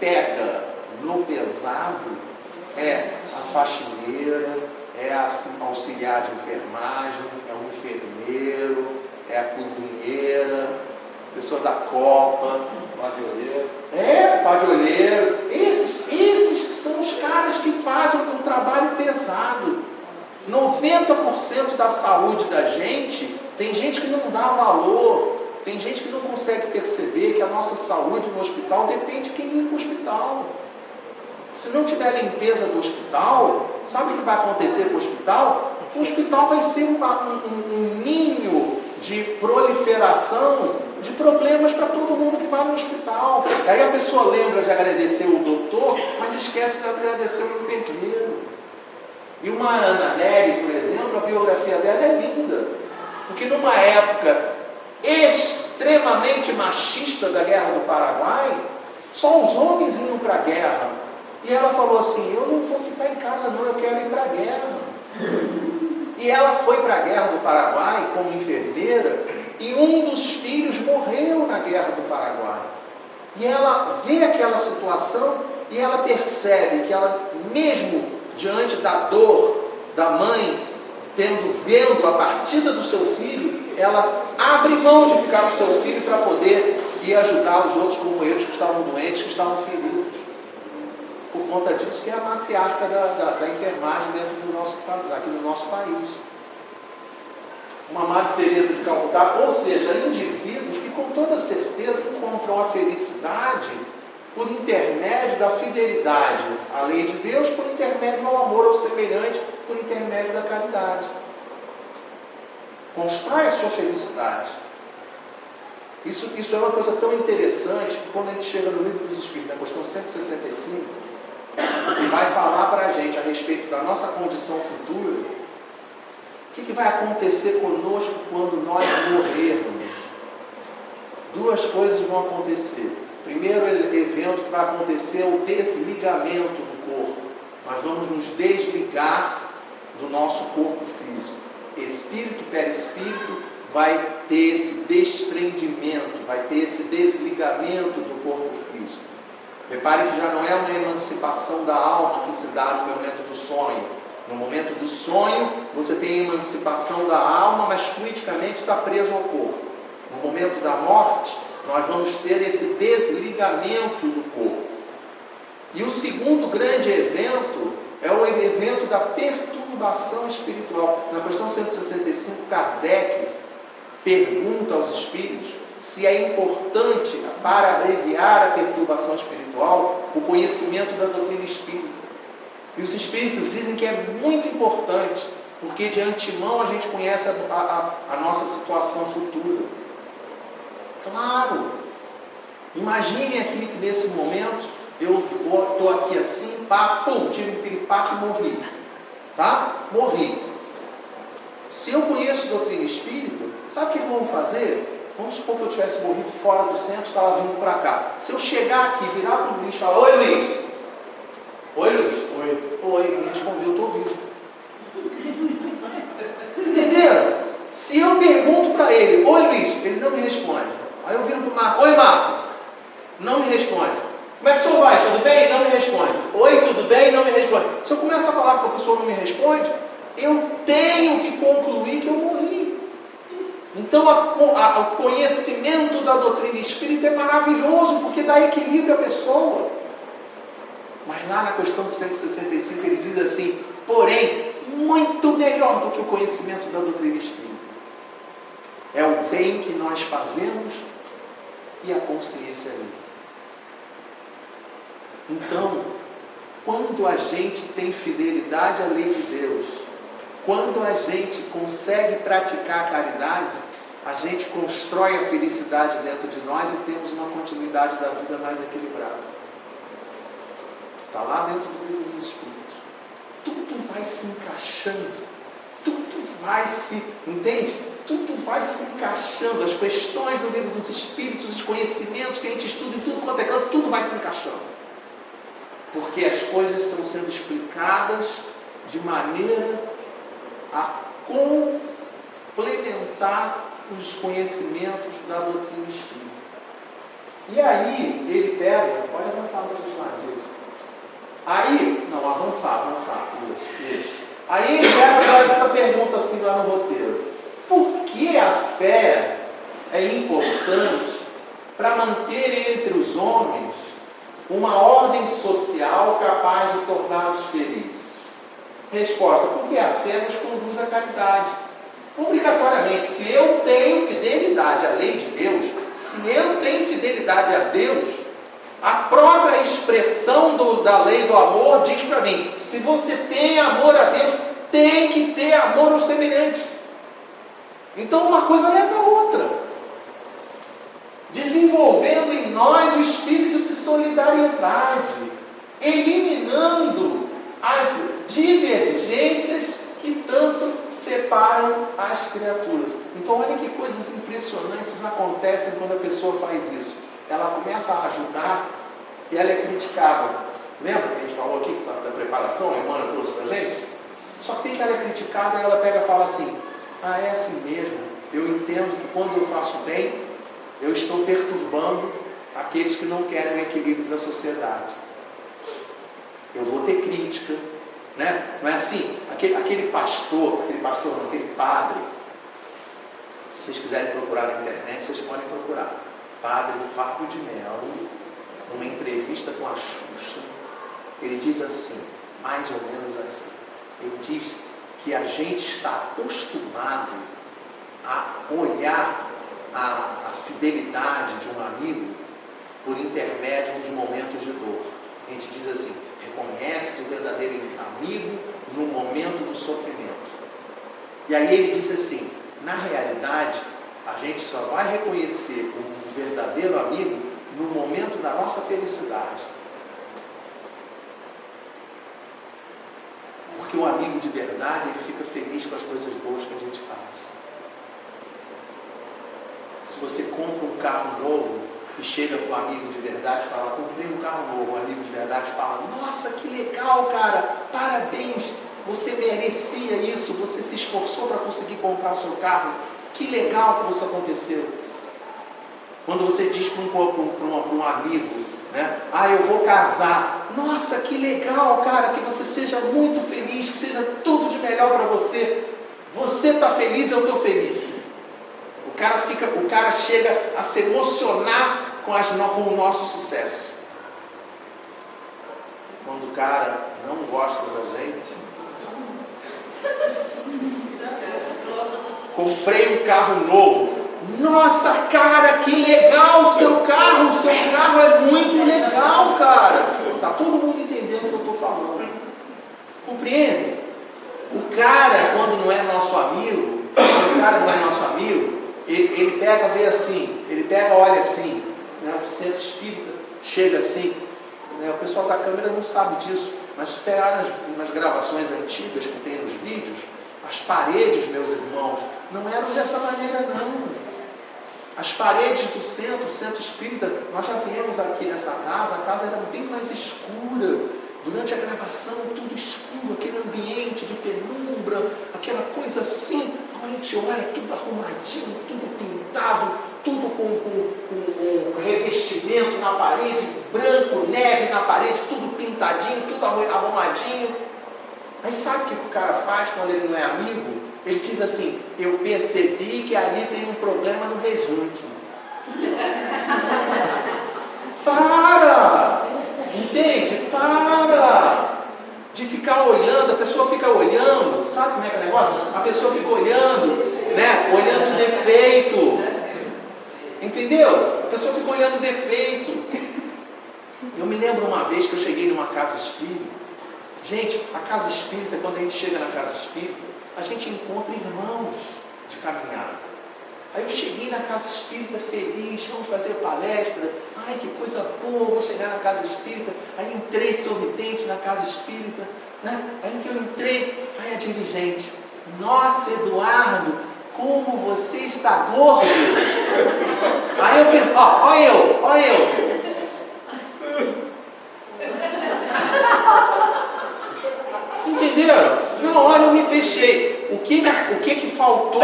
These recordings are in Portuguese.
pega no pesado é a faxineira, é a auxiliar de enfermagem, é o enfermeiro, é a cozinheira, a pessoa da copa, Padioleiro. Padioleiro. Esses que são os caras que fazem um trabalho pesado. 90% da saúde da gente, tem gente que não dá valor, tem gente que não consegue perceber que a nossa saúde no hospital depende de quem ir para o hospital. Se não tiver limpeza do hospital, sabe o que vai acontecer com o hospital? O hospital vai ser um ninho de proliferação de problemas para todo mundo que vai no hospital. Aí a pessoa lembra de agradecer o doutor, mas esquece de agradecer o enfermeiro. E uma Ana Nery, por exemplo, a biografia dela é linda, porque numa época extremamente machista da Guerra do Paraguai, só os homens iam para a guerra. E ela falou assim: eu não vou ficar em casa não, eu quero ir para a guerra. E ela foi para a Guerra do Paraguai como enfermeira, e um dos filhos morreu na Guerra do Paraguai. E ela vê aquela situação e ela percebe que ela, mesmo diante da dor da mãe, vendo a partida do seu filho, ela abre mão de ficar com o seu filho para poder ir ajudar os outros companheiros que estavam doentes, que estavam feridos. Por conta disso que é a matriarca da enfermagem aqui no nosso país. Uma Madre Teresa de Calcutá, ou seja, indivíduos que com toda certeza encontram a felicidade por intermédio da fidelidade à lei de Deus, por intermédio ao amor ao semelhante, por intermédio da caridade. Constrói a sua felicidade. Isso é uma coisa tão interessante que quando a gente chega no Livro dos Espíritos, na questão 165, que vai falar para a gente a respeito da nossa condição futura, o que vai acontecer conosco quando nós morrermos? Duas coisas vão acontecer. Primeiro evento que vai acontecer é o desligamento do corpo. Nós vamos nos desligar do nosso corpo físico. Espírito, perispírito, vai ter esse desprendimento, vai ter esse desligamento do corpo físico. Repare que já não é uma emancipação da alma que se dá no momento do sonho. No momento do sonho, você tem a emancipação da alma, mas fluidicamente está preso ao corpo. No momento da morte, nós vamos ter esse desligamento do corpo. E o segundo grande evento é o evento da perturbação espiritual. Na questão 165, Kardec pergunta aos espíritos se é importante, para abreviar a perturbação espiritual, o conhecimento da doutrina espírita. E os espíritos dizem que é muito importante, porque de antemão a gente conhece a nossa situação futura. Claro! Imagine aqui que nesse momento eu estou aqui assim, tive um piripaque e morri. Tá? Morri. Se eu conheço doutrina espírita, sabe o que vamos fazer? Vamos supor que eu tivesse morrido fora do centro, estava vindo para cá. Se eu chegar aqui, virar para o Luiz e falar: oi Luiz! Oi Luiz! Oi, me respondeu, estou vivo. Entenderam? Se eu pergunto para ele: oi Luiz, ele não me responde. Aí eu viro para o Marco: oi Marco! Não me responde. Como é que o senhor vai? Tudo bem? Não me responde. Oi, tudo bem? Não me responde. Se eu começo a falar que a pessoa não me responde, eu tenho que concluir que eu morri. Então o conhecimento da doutrina espírita é maravilhoso, porque dá equilíbrio à pessoa. Mas lá na questão 165 ele diz assim: porém, muito melhor do que o conhecimento da doutrina espírita é o bem que nós fazemos e a consciência limpa. Então, quando a gente tem fidelidade à lei de Deus, quando a gente consegue praticar a caridade, a gente constrói a felicidade dentro de nós e temos uma continuidade da vida mais equilibrada. Está lá dentro do Livro dos Espíritos. Tudo vai se encaixando, tudo vai se, entende? Tudo vai se encaixando, as questões do Livro dos Espíritos, os conhecimentos que a gente estuda em tudo quanto é canto, tudo vai se encaixando. Porque as coisas estão sendo explicadas de maneira a complementar os conhecimentos da doutrina espírita. E aí, ele pega, pode avançar para os avançar. Isso. Aí ele faz essa pergunta assim lá no roteiro. Por que a fé é importante para manter entre os homens uma ordem social capaz de torná-los felizes? Resposta: porque a fé nos conduz à caridade. Obrigatoriamente, se eu tenho fidelidade à lei de Deus, se eu tenho fidelidade a Deus, a própria expressão da lei do amor diz para mim: se você tem amor a Deus, tem que ter amor aos semelhantes. Então uma coisa leva a outra, desenvolvendo em nós o espírito de solidariedade, eliminando as divergências que tanto separam as criaturas. Então olha que coisas impressionantes acontecem quando a pessoa faz isso. Ela começa a ajudar e ela é criticada. Lembra que a gente falou aqui da preparação, a irmã trouxe para a gente? Só que ela é criticada e ela pega e fala assim: ah, é assim mesmo, eu entendo que quando eu faço bem, eu estou perturbando aqueles que não querem o equilíbrio da sociedade. Eu vou ter crítica, né? Não é assim? Aquele padre, se vocês quiserem procurar na internet, vocês podem procurar. Padre Fábio de Mello, numa entrevista com a Xuxa, ele diz assim, mais ou menos assim, ele diz que a gente está acostumado a olhar a fidelidade de um amigo por intermédio dos momentos de dor. A gente diz assim: reconhece o verdadeiro amigo no momento do sofrimento. E aí ele diz assim: na realidade, a gente só vai reconhecer um verdadeiro amigo no momento da nossa felicidade. Porque o amigo de verdade, ele fica feliz com as coisas boas que a gente faz. Se você compra um carro novo e chega com um amigo de verdade e fala: comprei um carro novo, o amigo de verdade fala: nossa, que legal, cara, parabéns, você merecia isso, você se esforçou para conseguir comprar o seu carro, que legal que isso aconteceu. Quando você diz para um amigo, né, ah, eu vou casar, nossa, que legal, cara, que você seja muito feliz, que seja tudo de melhor para você. Você está feliz, eu estou feliz. O cara chega a se emocionar com o nosso sucesso. Quando o cara não gosta da gente, comprei um carro novo. Nossa, cara, que legal o seu carro é muito legal, cara. Tá todo mundo entendendo o que eu estou falando. Compreende? O cara, quando não é nosso amigo, ele pega, vê assim, olha assim, né? O centro espírita chega assim, né? O pessoal da câmera não sabe disso, mas se pegar nas gravações antigas que tem nos vídeos, as paredes, meus irmãos, não eram dessa maneira não. As paredes do centro espírita, nós já viemos aqui nessa casa, a casa era bem mais escura. Durante a gravação, tudo escuro, aquele ambiente de penumbra, aquela coisa assim. A gente olha, tudo arrumadinho, tudo pintado, tudo com revestimento na parede, branco, neve na parede, tudo pintadinho, tudo arrumadinho. Aí sabe o que o cara faz quando ele não é amigo? Ele diz assim: eu percebi que ali tem um problema no rejunte. Para! Entende? Para! De ficar olhando, a pessoa fica olhando, sabe como é que é o negócio? A pessoa fica olhando, né? Olhando o defeito. Entendeu? A pessoa fica olhando o defeito. Eu me lembro uma vez que eu cheguei numa casa espírita. Gente, a casa espírita, quando a gente chega na casa espírita, a gente encontra irmãos de caminhada. Aí eu cheguei na casa espírita feliz, vamos fazer palestra, ai que coisa boa, vou chegar na casa espírita. Aí entrei sorridente na casa espírita, né? Aí que eu entrei, aí a dirigente: nossa, Eduardo, como você está gordo. Aí eu falei: olha eu. Entenderam? Na hora eu me fechei. O que faltou?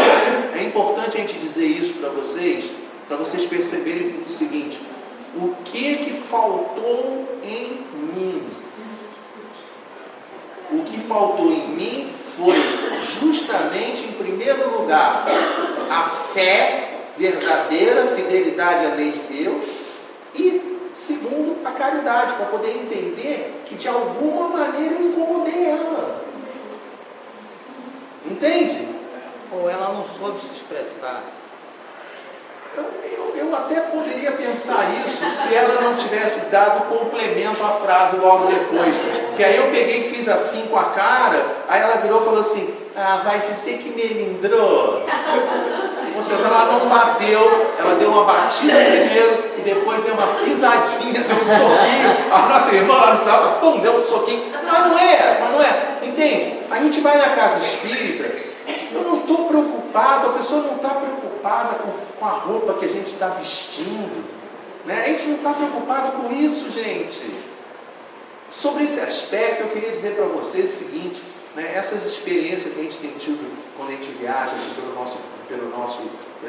É importante a gente dizer isso para vocês perceberem o seguinte: o que faltou em mim? que faltou em mim foi justamente, em primeiro lugar, a fé verdadeira, fidelidade à lei de Deus, e segundo, a caridade, para poder entender que de alguma maneira eu incomodei ela. Entende? Ou ela não soube se expressar. Eu até poderia pensar isso se ela não tivesse dado complemento à frase logo depois. Que aí eu peguei e fiz assim com a cara, aí ela virou e falou assim: ah, vai dizer que melindrou. Ou seja, ela não bateu, ela deu uma batida primeiro e depois deu uma pisadinha, deu um soquinho. A nossa irmã lá no final, pum, deu um soquinho. Mas não é, entende? A gente vai na casa espírita, eu não estou preocupado, a pessoa não está preocupada com a roupa que a gente está vestindo, né? A gente não está preocupado com isso, gente. Sobre esse aspecto, eu queria dizer para vocês o seguinte, né? Essas experiências que a gente tem tido quando a gente viaja aqui por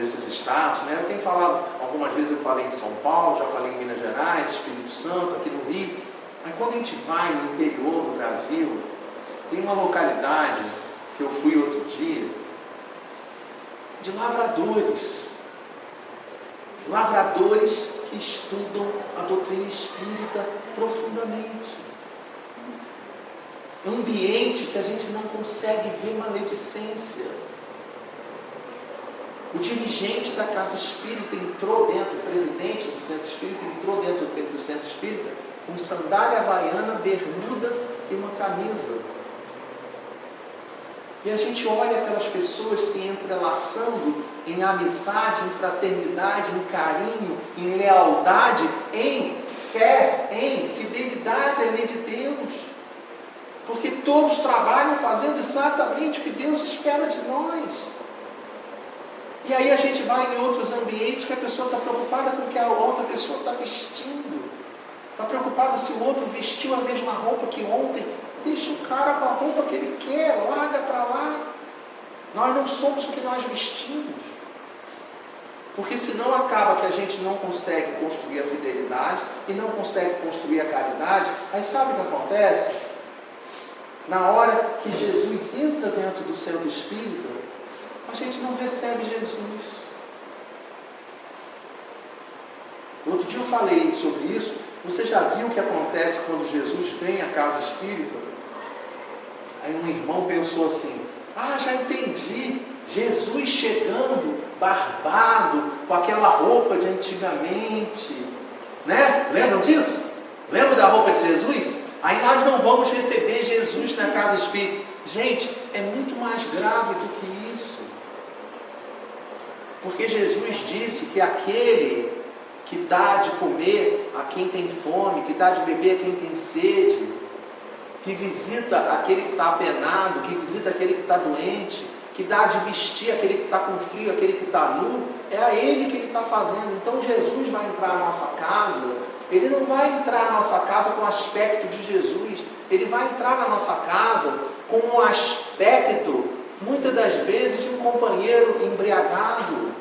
esses estados, né? Eu tenho falado, algumas vezes eu falei em São Paulo, já falei em Minas Gerais, Espírito Santo, aqui no Rio, mas quando a gente vai no interior do Brasil, tem uma localidade que eu fui outro dia, de lavradores que estudam a doutrina espírita profundamente. Ambiente que a gente não consegue ver maledicência. O dirigente da casa espírita entrou dentro, o presidente do centro espírita entrou dentro do centro espírita com sandália havaiana, bermuda e uma camisa. E a gente olha aquelas pessoas se entrelaçando em amizade, em fraternidade, em carinho, em lealdade, em fé, em fidelidade à lei de Deus. Porque todos trabalham fazendo exatamente o que Deus espera de nós. E aí a gente vai em outros ambientes que a pessoa está preocupada com o que a outra pessoa está vestindo. Está preocupada se o outro vestiu a mesma roupa que ontem. Deixa o cara com a roupa que ele quer, larga para lá. Nós não somos o que nós vestimos. Porque senão acaba que a gente não consegue construir a fidelidade e não consegue construir a caridade. Aí sabe o que acontece? Na hora que Jesus entra dentro do centro espírita, a gente não recebe Jesus. Outro dia eu falei sobre isso. Você já viu o que acontece quando Jesus vem à casa espírita? Aí um irmão pensou assim: ah, já entendi, Jesus chegando, barbado, com aquela roupa de antigamente, né? Lembram disso? Lembra da roupa de Jesus? Aí nós não vamos receber Jesus na casa espírita. Gente, é muito mais grave do que isso. Porque Jesus disse que aquele que dá de comer a quem tem fome, que dá de beber a quem tem sede, que visita aquele que está apenado, que visita aquele que está doente, que dá de vestir aquele que está com frio, aquele que está nu, é a ele que ele está fazendo. Então Jesus vai entrar na nossa casa, ele não vai entrar na nossa casa com o aspecto de Jesus, ele vai entrar na nossa casa com um aspecto, muitas das vezes, de um companheiro embriagado.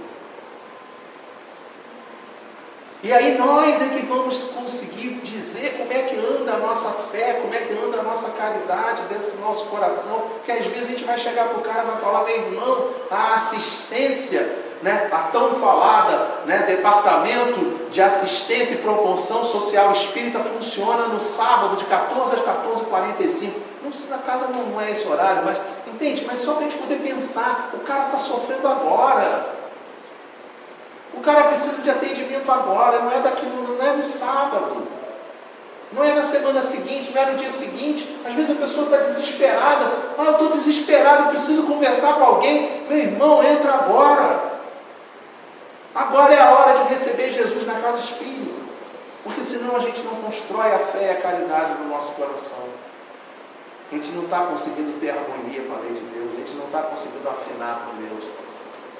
E aí nós é que vamos conseguir dizer como é que anda a nossa fé, como é que anda a nossa caridade dentro do nosso coração, que às vezes a gente vai chegar para o cara e vai falar: meu irmão, a assistência, né, a tão falada, né, departamento de assistência e promoção social espírita funciona no sábado de 14 às 14h45. Não sei, na casa não é esse horário, mas entende? Mas só para a gente poder pensar, o cara está sofrendo agora. O cara precisa de atendimento agora, não é no sábado, não é na semana seguinte, não é no dia seguinte. Às vezes a pessoa está desesperada: ah, eu estou desesperado, eu preciso conversar com alguém. Meu irmão, entra agora. Agora é a hora de receber Jesus na casa espírita, porque senão a gente não constrói a fé e a caridade no nosso coração. A gente não está conseguindo ter harmonia com a lei de Deus, a gente não está conseguindo afinar com Deus.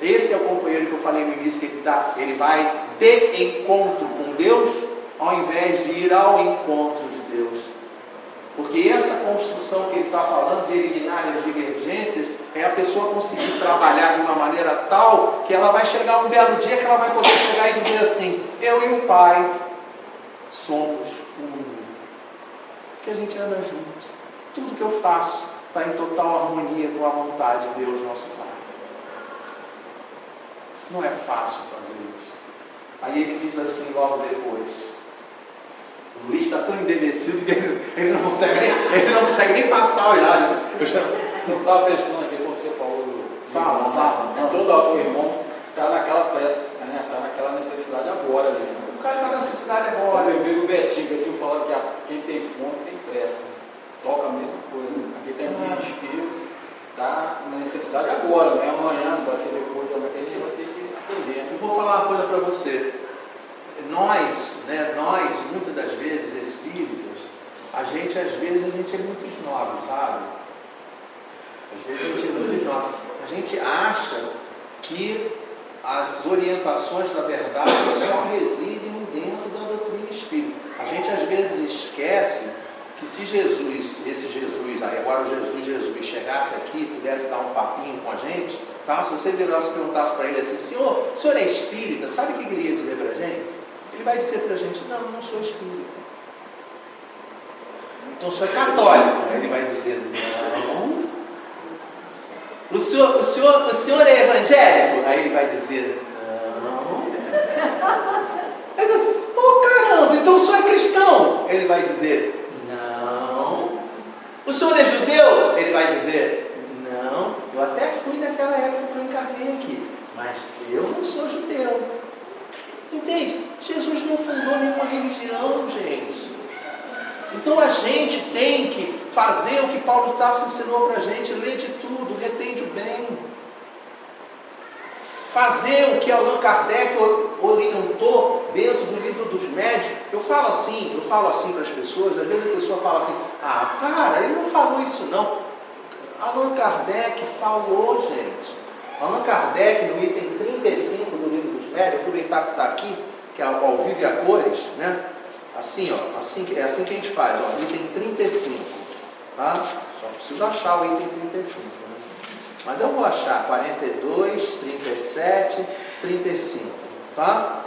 Esse é o companheiro que eu falei no início, que ele vai de encontro com Deus, ao invés de ir ao encontro de Deus. Porque essa construção que ele está falando, de eliminar as divergências, é a pessoa conseguir trabalhar de uma maneira tal, que ela vai chegar um belo dia que ela vai poder chegar e dizer assim: eu e o Pai somos um. Porque a gente anda junto. Tudo que eu faço está em total harmonia com a vontade de Deus, nosso Pai. Não é fácil fazer isso. Aí ele diz assim logo depois. O Luiz está tão embevecido que ele não consegue nem passar a olhar. Eu estava pensando aqui, como você falou do Fala. Todo o irmão está naquela pressa, né? Está naquela necessidade agora. Né? O cara está na necessidade Eu agora. lembrei do Betinho, que eu tinha falado que quem tem fome tem pressa. Toca a mesma coisa. Aqui tem desespero, está na necessidade agora, não é amanhã, não vai ser depois, mas a gente vai ter que atender. Eu vou falar uma coisa para você. Nós, muitas das vezes, espíritas, às vezes a gente é muito esnobe, sabe? Às vezes a gente é muito esnobe. A gente acha que as orientações da verdade só residem dentro da doutrina espírita. A gente às vezes esquece que se agora o Jesus chegasse aqui e pudesse dar um papinho com a gente, tá? Se você virasse e perguntasse para ele assim, o senhor é espírita, sabe o que ele iria dizer para a gente? Ele vai dizer para a gente, não sou espírita. Então o senhor é católico. Aí ele vai dizer, não. O senhor é evangélico? Aí ele vai dizer, não. Aí eu, caramba, então o senhor é cristão? Ele vai dizer, não. O senhor é judeu? Ele vai dizer, não. Eu até fui naquela época que eu encarnei aqui, mas eu não sou judeu. Entende? Jesus não fundou nenhuma religião, gente. Então a gente tem que fazer o que Paulo Tarso ensinou para a gente, ler de tudo, retende o bem. Fazer o que Allan Kardec orientou dentro do livro dos médiuns. Eu falo assim para as pessoas, às vezes a pessoa fala assim, cara, ele não falou isso não. Allan Kardec falou, gente. Allan Kardec, no item 35 do livro dos médiuns, aproveitar que está aqui, que é ao vivo e a cores, né? Assim, ó, é assim que a gente faz, ó, item 35, tá? Só preciso achar o item 35, né? Mas eu vou achar 42, 37, 35, tá?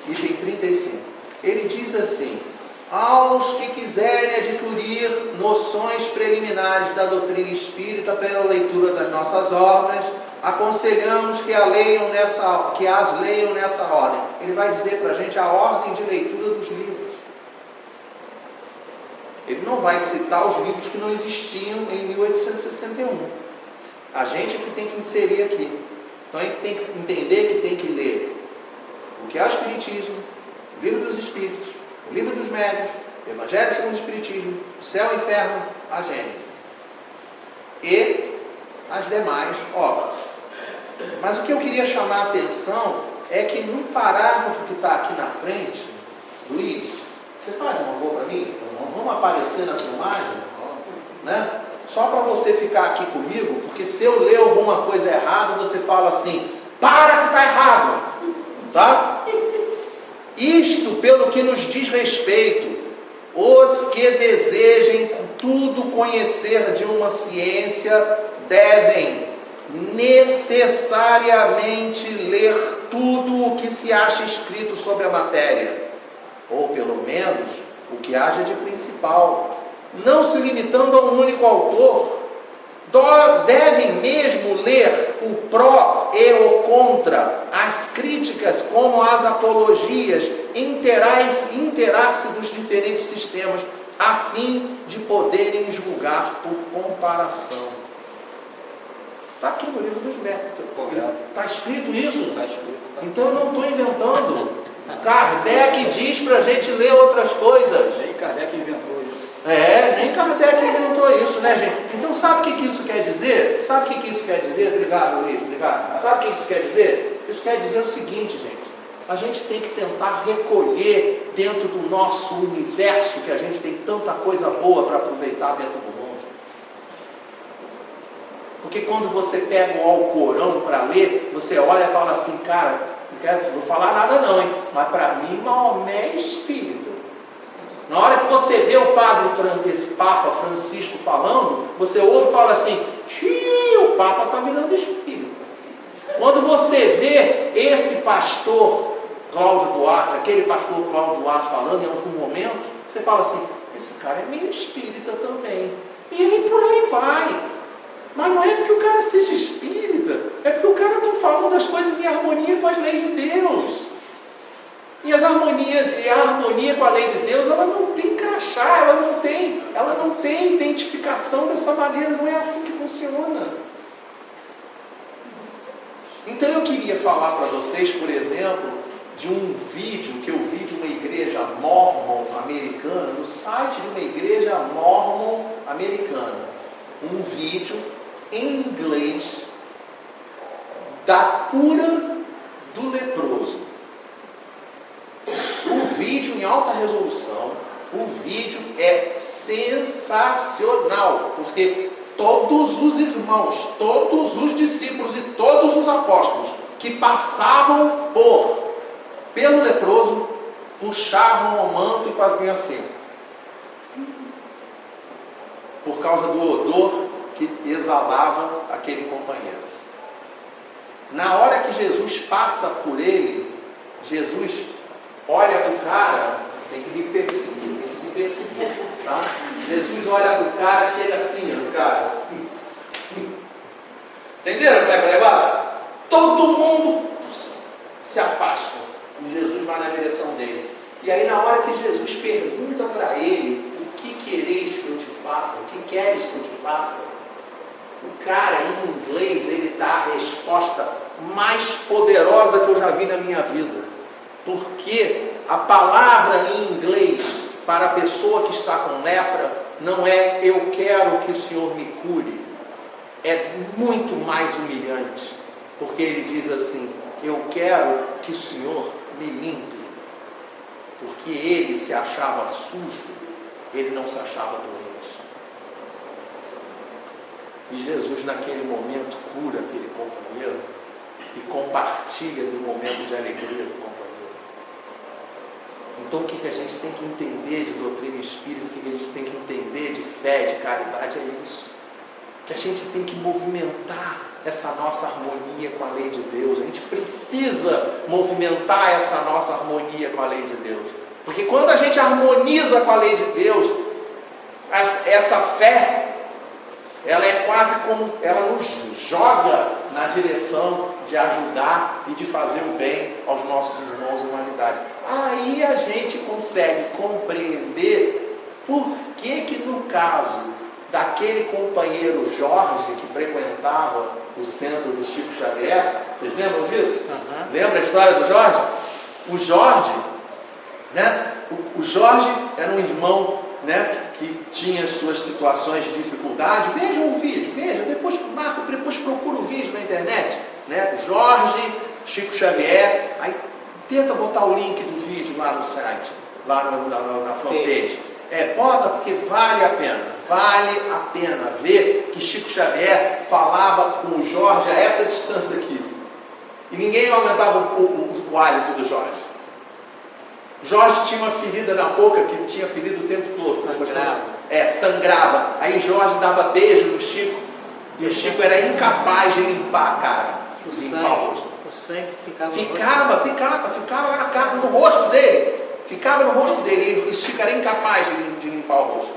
Item 35. Ele diz assim, aos que quiserem adquirir noções preliminares da doutrina espírita pela leitura das nossas obras, aconselhamos que as leiam nessa ordem. Ele vai dizer para a gente a ordem de leitura dos livros. Ele não vai citar os livros que não existiam em 1861. A gente que tem que inserir aqui. Então a gente tem que entender que tem que ler o que é o Espiritismo, o Livro dos Espíritos, o Livro dos Médiuns, o Evangelho segundo o Espiritismo, o Céu e o Inferno, a Gênese e as demais obras. Mas o que eu queria chamar a atenção é que no parágrafo que está aqui na frente, Luiz, você faz um favor para mim? Vamos aparecer na filmagem, né? Só para você ficar aqui comigo, porque se eu ler alguma coisa errada, você fala assim, para que está errado, tá? Isto pelo que nos diz respeito, os que desejem tudo conhecer de uma ciência, devem necessariamente ler tudo o que se acha escrito sobre a matéria, ou pelo menos o que haja de principal, não se limitando a um único autor. Devem mesmo ler o pró e o contra, as críticas como as apologias, inteirar-se dos diferentes sistemas, a fim de poderem julgar por comparação. Está aqui no livro dos métodos. Está escrito isso? Está escrito. Então eu não estou inventando. Kardec diz para a gente ler outras coisas. Nem Kardec inventou isso. Nem Kardec inventou isso, né, gente? Então sabe o que isso quer dizer? Sabe o que isso quer dizer? Obrigado, Luiz, obrigado. Sabe o que isso quer dizer? Isso quer dizer o seguinte, gente. A gente tem que tentar recolher dentro do nosso universo, que a gente tem tanta coisa boa para aproveitar dentro do mundo. Porque quando você pega o Alcorão para ler, você olha e fala assim, cara, não vou falar nada não, hein? Mas para mim Maomé é espírita. Na hora que você vê o padre, esse Papa Francisco falando, você ouve e fala assim, o Papa está virando espírita. Quando você vê esse pastor Cláudio Duarte, aquele pastor Cláudio Duarte falando em alguns momentos, você fala assim, esse cara é meio espírita também. E aí por aí vai. Mas não é porque o cara seja espírita, é porque o cara está falando das coisas em harmonia com as leis de Deus. E as harmonias, e a harmonia com a lei de Deus, ela não tem crachá, ela não tem identificação dessa maneira, não é assim que funciona. Então eu queria falar para vocês, por exemplo, de um vídeo que eu vi de uma igreja mormon americana, no site de uma igreja mormon americana. Um vídeo em inglês da cura do leproso. O vídeo em alta resolução, o vídeo é sensacional, porque todos os irmãos, todos os discípulos e todos os apóstolos que passavam pelo leproso, puxavam o manto e faziam assim, por causa do odor que exalava aquele companheiro. Na hora que Jesus passa por ele, Jesus olha para o cara, tem que me perseguir, tá? Jesus olha para o cara, chega assim, ó, cara. Entenderam como é que é o negócio? Todo mundo se afasta e Jesus vai na direção dele. E aí na hora que Jesus pergunta para ele, o que quereis que eu te faça? O que queres que eu te faça? O cara em inglês, ele dá a resposta mais poderosa que eu já vi na minha vida. Porque a palavra em inglês para a pessoa que está com lepra não é eu quero que o Senhor me cure. É muito mais humilhante. Porque ele diz assim, eu quero que o Senhor me limpe. Porque ele se achava sujo, ele não se achava doente. E Jesus naquele momento cura aquele companheiro e compartilha do momento de alegria do companheiro. Então o que a gente tem que entender de doutrina espírita, o que a gente tem que entender de fé, de caridade é isso. Que a gente tem que movimentar essa nossa harmonia com a lei de Deus. A gente precisa movimentar essa nossa harmonia com a lei de Deus. Porque quando a gente harmoniza com a lei de Deus, essa fé, ela é quase como, ela nos joga na direção de ajudar e de fazer o bem aos nossos irmãos da humanidade. Aí a gente consegue compreender por que no caso daquele companheiro Jorge que frequentava o centro do Chico Xavier, vocês lembram disso? Uhum. Lembra a história do Jorge? O Jorge, né? O Jorge era um irmão, né, que tinha suas situações de dificuldade. Vejam o vídeo, vejam, depois procura o vídeo na internet, né? Jorge, Chico Xavier, aí tenta botar o link do vídeo lá no site, lá na fanpage. Bota porque vale a pena ver que Chico Xavier falava com o Jorge a essa distância aqui. E ninguém aumentava o hálito do Jorge. Jorge tinha uma ferida na boca que tinha ferido o tempo todo. Sangrava. Aí Jorge dava beijo no Chico e o Chico era incapaz de limpar a cara, limpar o rosto. O sangue ficava na cara, no rosto dele. Ficava no rosto dele e o Chico era incapaz de limpar o rosto.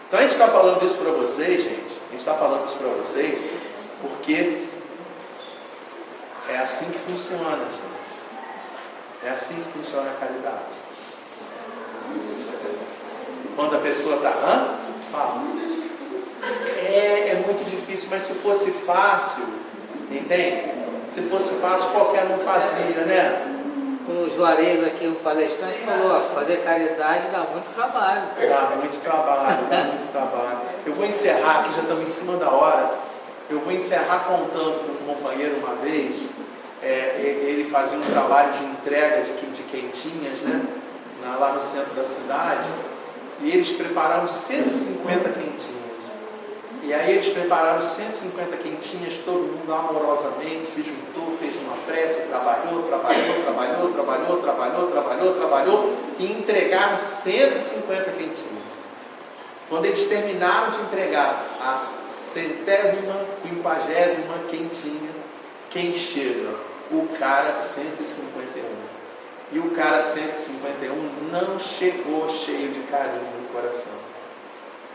Então a gente está falando isso para vocês, gente. A gente está falando isso para vocês porque é assim que funciona, gente. É assim que funciona a caridade. Quando a pessoa está... Fala. É muito difícil, mas se fosse fácil, entende? Se fosse fácil, qualquer um fazia, né? O Juarez aqui, o palestrante, falou, fazer caridade dá muito trabalho. Dá muito trabalho. Eu vou encerrar, aqui já estamos em cima da hora. Eu vou encerrar contando com um companheiro uma vez. Ele fazia um trabalho de entrega de quentinhas, né? Lá no centro da cidade. E eles prepararam 150 quentinhas. E aí eles prepararam 150 quentinhas, todo mundo amorosamente se juntou, fez uma prece, trabalhou, e entregaram 150 quentinhas. Quando eles terminaram de entregar a 150ª quentinha, quem chega? O cara 151. E o cara 151 não chegou cheio de carinho no coração.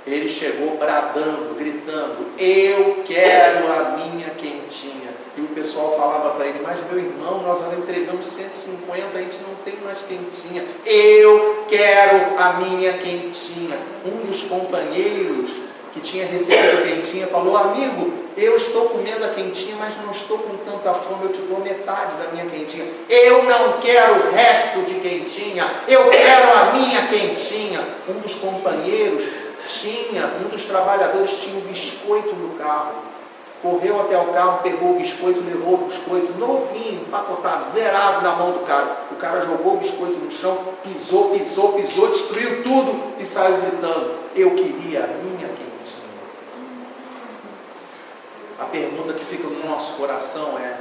Ele chegou bradando, gritando: eu quero a minha quentinha. E o pessoal falava para ele: mas meu irmão, nós já entregamos 150, a gente não tem mais quentinha. Eu quero a minha quentinha. Um dos companheiros que tinha recebido a quentinha falou: amigo, eu estou comendo a quentinha, mas não estou com tanta fome, eu te dou metade da minha quentinha. Eu não quero o resto de quentinha, eu quero a minha quentinha. Um dos companheiros um dos trabalhadores tinha um biscoito no carro, correu até o carro, pegou o biscoito, levou o biscoito novinho, empacotado, zerado na mão do cara. O cara jogou o biscoito no chão, pisou, destruiu tudo e saiu gritando: eu queria a minha quentinha. A pergunta que fica no nosso coração é: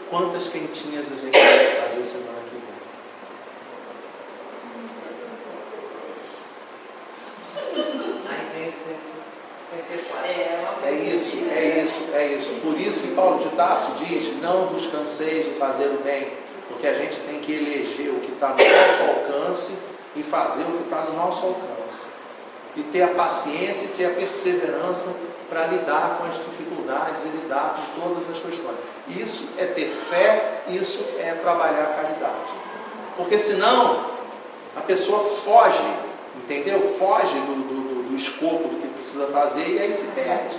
quantas quentinhas a gente vai fazer semana que vem? É isso. Por isso que Paulo de Tarso diz: não vos canseis de fazer o bem, porque a gente tem que eleger o que está no nosso alcance e fazer o que está no nosso alcance. E ter a paciência e ter a perseverança para lidar com as dificuldades e lidar com todas as questões. Isso é ter fé, isso é trabalhar a caridade. Porque senão a pessoa foge, entendeu? Foge do escopo do que precisa fazer e aí se perde.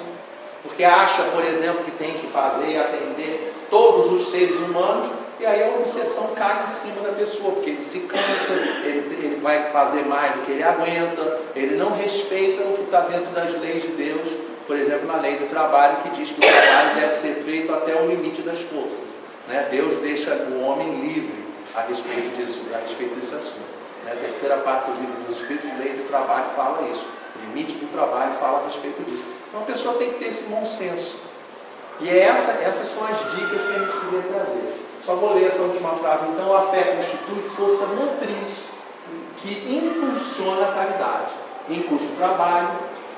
Porque acha, por exemplo, que tem que fazer e atender todos os seres humanos, e aí a obsessão cai em cima da pessoa, porque ele se cansa, ele vai fazer mais do que ele aguenta, ele não respeita o que está dentro das leis de Deus, por exemplo, na lei do trabalho, que diz que o trabalho deve ser feito até o limite das forças. Né? Deus deixa o homem livre a respeito disso, a respeito desse assunto. Né? A terceira parte do livro dos Espíritos, lei do trabalho, fala isso. O limite do trabalho fala a respeito disso. Então a pessoa tem que ter esse bom senso. E essas são as dicas que a gente queria trazer. Só vou ler essa última frase. Então, a fé constitui força motriz que impulsiona a caridade, em cujo trabalho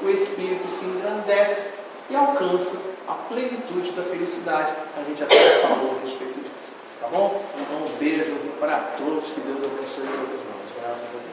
o espírito se engrandece e alcança a plenitude da felicidade. A gente até falou a respeito disso. Tá bom? Então, um beijo para todos. Que Deus abençoe todos nós. Graças a Deus.